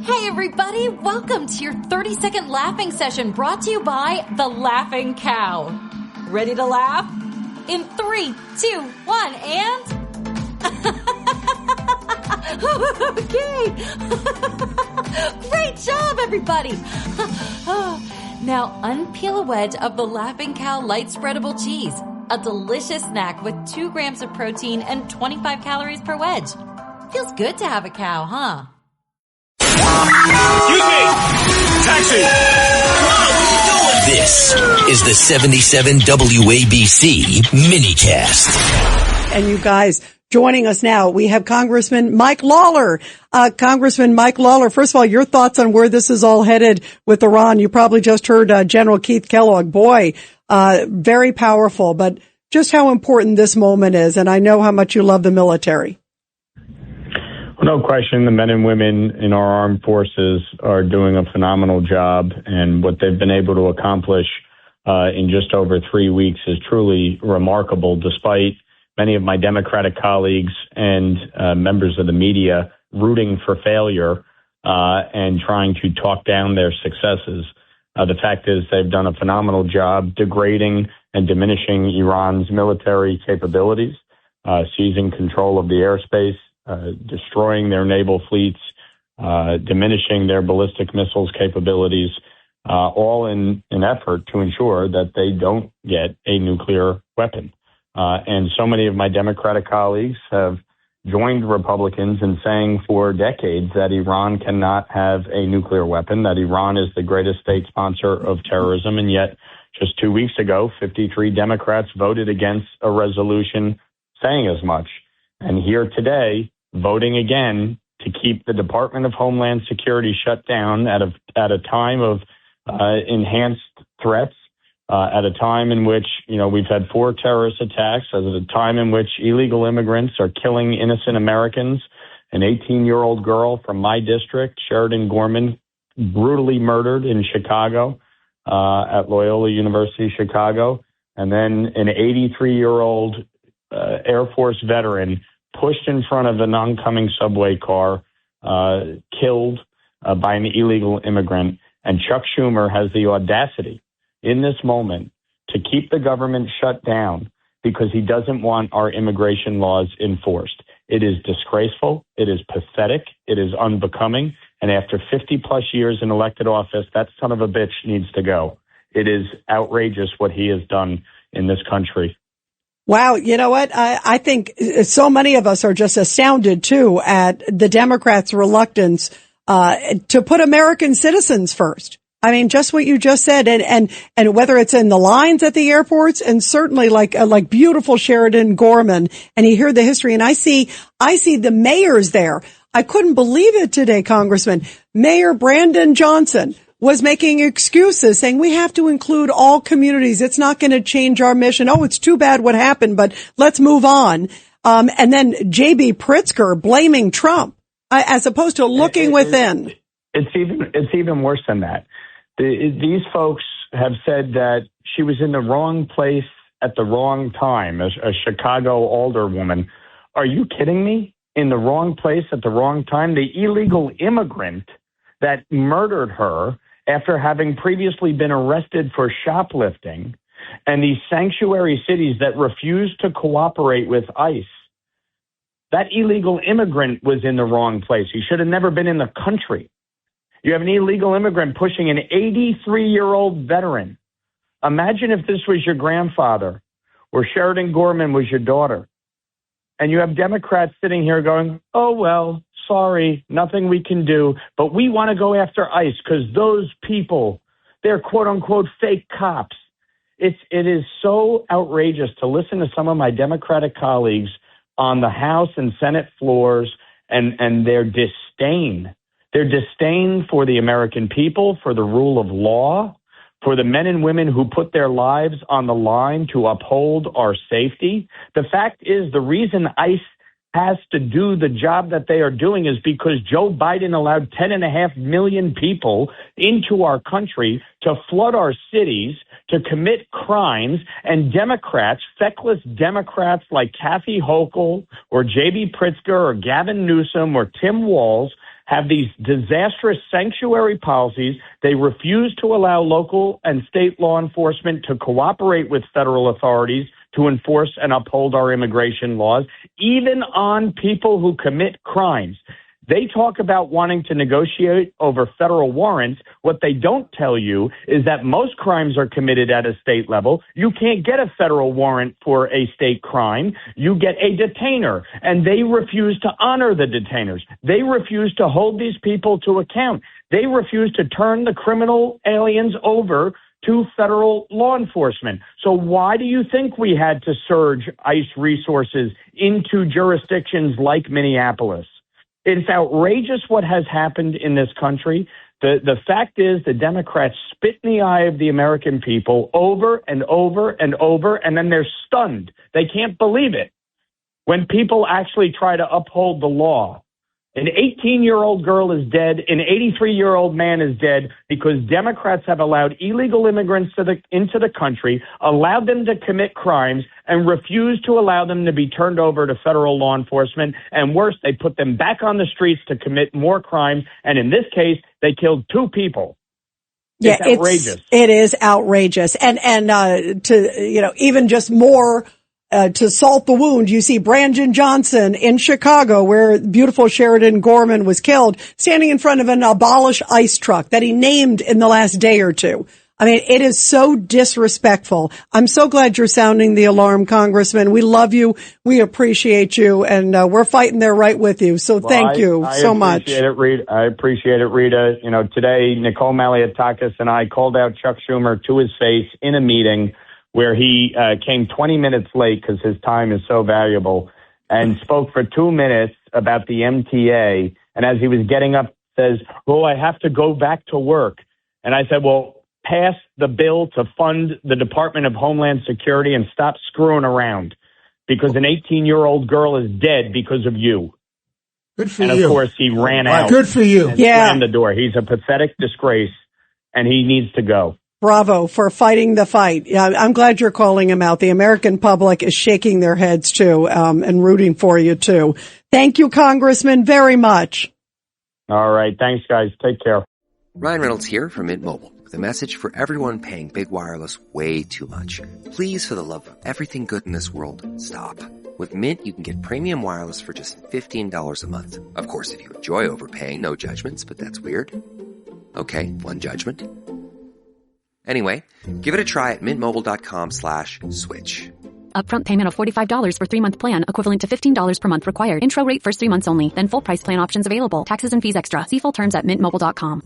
Hey everybody, welcome to your 30-second laughing session brought to you by The Laughing Cow. Ready to laugh? In 3, 2, 1, and... Okay! Great job, everybody! Now unpeel a wedge of the Laughing Cow light spreadable cheese. A delicious snack with 2 grams of protein and 25 calories per wedge. Feels good to have a cow, huh? Excuse me! Taxi! What are you doing? This is the 77 WABC minicast. And you guys, joining us now, we have Congressman Mike Lawler. Congressman Mike Lawler, first of all, your thoughts on where this is all headed with Iran. You probably just heard General Keith Kellogg. Boy, very powerful, but just how important this moment is. And I know how much you love the military. Well, no question, the men and women in our armed forces are doing a phenomenal job, and what they've been able to accomplish in just over 3 weeks is truly remarkable, despite many of my Democratic colleagues and members of the media rooting for failure and trying to talk down their successes. The fact is they've done a phenomenal job degrading and diminishing Iran's military capabilities, seizing control of the airspace, destroying their naval fleets, diminishing their ballistic missiles capabilities, all in an effort to ensure that they don't get a nuclear weapon. And so many of my Democratic colleagues have joined Republicans in saying for decades that Iran cannot have a nuclear weapon, that Iran is the greatest state sponsor of terrorism. And yet, just 2 weeks ago, 53 Democrats voted against a resolution saying as much. And here today, voting again to keep the Department of Homeland Security shut down at a time of enhanced threats, at a time in which, we've had 4 terrorist attacks, at a time in which illegal immigrants are killing innocent Americans. An 18-year-old girl from my district, Sheridan Gorman, brutally murdered in Chicago, at Loyola University, Chicago. And then an 83-year-old Air Force veteran pushed in front of an oncoming subway car, killed by an illegal immigrant. And Chuck Schumer has the audacity in this moment to keep the government shut down because he doesn't want our immigration laws enforced. It is disgraceful. It is pathetic. It is unbecoming. And after 50 plus years in elected office, that son of a bitch needs to go. It is outrageous what he has done in this country. Wow. You know what? I think so many of us are just astounded, too, at the Democrats' reluctance to put American citizens first. I mean, just what you just said. And whether it's in the lines at the airports and certainly like beautiful Sheridan Gorman, and you hear the history. And I see the mayors there. I couldn't believe it today, Congressman. Mayor Brandon Johnson was making excuses, saying we have to include all communities. It's not going to change our mission. Oh, it's too bad what happened, but let's move on. And then J.B. Pritzker blaming Trump as opposed to looking within. It's even worse than that. These folks have said that she was in the wrong place at the wrong time, a Chicago alderwoman. Are you kidding me? In the wrong place at the wrong time? The illegal immigrant that murdered her after having previously been arrested for shoplifting, and these sanctuary cities that refused to cooperate with ICE. That illegal immigrant was in the wrong place. He should have never been in the country. You have an illegal immigrant pushing an 83-year-old veteran. Imagine if this was your grandfather or Sheridan Gorman was your daughter. And you have Democrats sitting here going, oh, well, sorry, nothing we can do, but we want to go after ICE because those people, they're quote-unquote fake cops. It is so outrageous to listen to some of my Democratic colleagues on the House and Senate floors and their disdain for the American people, for the rule of law, for the men and women who put their lives on the line to uphold our safety. The fact is, the reason ICE has to do the job that they are doing is because Joe Biden allowed 10.5 million people into our country to flood our cities, to commit crimes, and Democrats, feckless Democrats like Kathy Hochul or J.B. Pritzker or Gavin Newsom or Tim Walz have these disastrous sanctuary policies. They refuse to allow local and state law enforcement to cooperate with federal authorities to enforce and uphold our immigration laws, even on people who commit crimes. They talk about wanting to negotiate over federal warrants. What they don't tell you is that most crimes are committed at a state level. You can't get a federal warrant for a state crime. You get a detainer, and they refuse to honor the detainers. They refuse to hold these people to account. They refuse to turn the criminal aliens over to federal law enforcement. So why do you think we had to surge ICE resources into jurisdictions like Minneapolis? It's outrageous what has happened in this country. The fact is the Democrats spit in the eye of the American people over and over and over, and then they're stunned. They can't believe it when people actually try to uphold the law. An 18-year-old girl is dead. An 83-year-old man is dead because Democrats have allowed illegal immigrants into the country, allowed them to commit crimes, and refused to allow them to be turned over to federal law enforcement. And worse, they put them back on the streets to commit more crimes. And in this case, they killed 2 people. It's outrageous. It is outrageous. And even just more, to salt the wound, you see Brandon Johnson in Chicago, where beautiful Sheridan Gorman was killed, standing in front of an abolished ICE truck that he named in the last day or two. I mean, it is so disrespectful. I'm so glad you're sounding the alarm, Congressman. We love you. We appreciate you. And we're fighting there right with you. So thank you so much. I appreciate it, Rita. You know, today, Nicole Malliotakis and I called out Chuck Schumer to his face in a meeting where he came 20 minutes late because his time is so valuable, and spoke for 2 minutes about the MTA. And as he was getting up, says, "Oh, I have to go back to work." And I said, well, pass the bill to fund the Department of Homeland Security and stop screwing around, because an 18-year-old girl is dead because of you. Good for you. And of course, he ran out. Good for you. And slammed the door. He's a pathetic disgrace, and he needs to go. Bravo for fighting the fight. I'm glad you're calling him out. The American public is shaking their heads too, and rooting for you too. Thank you, Congressman, very much. All right. Thanks, guys. Take care. Ryan Reynolds here from Mint Mobile with a message for everyone paying big wireless way too much. Please, for the love of everything good in this world, stop. With Mint, you can get premium wireless for just $15 a month. Of course, if you enjoy overpaying, no judgments, but that's weird. Okay, one judgment. Anyway, give it a try at mintmobile.com/switch. Upfront payment of $45 for 3-month plan, equivalent to $15 per month required. Intro rate first 3 months only, then full price plan options available. Taxes and fees extra. See full terms at mintmobile.com.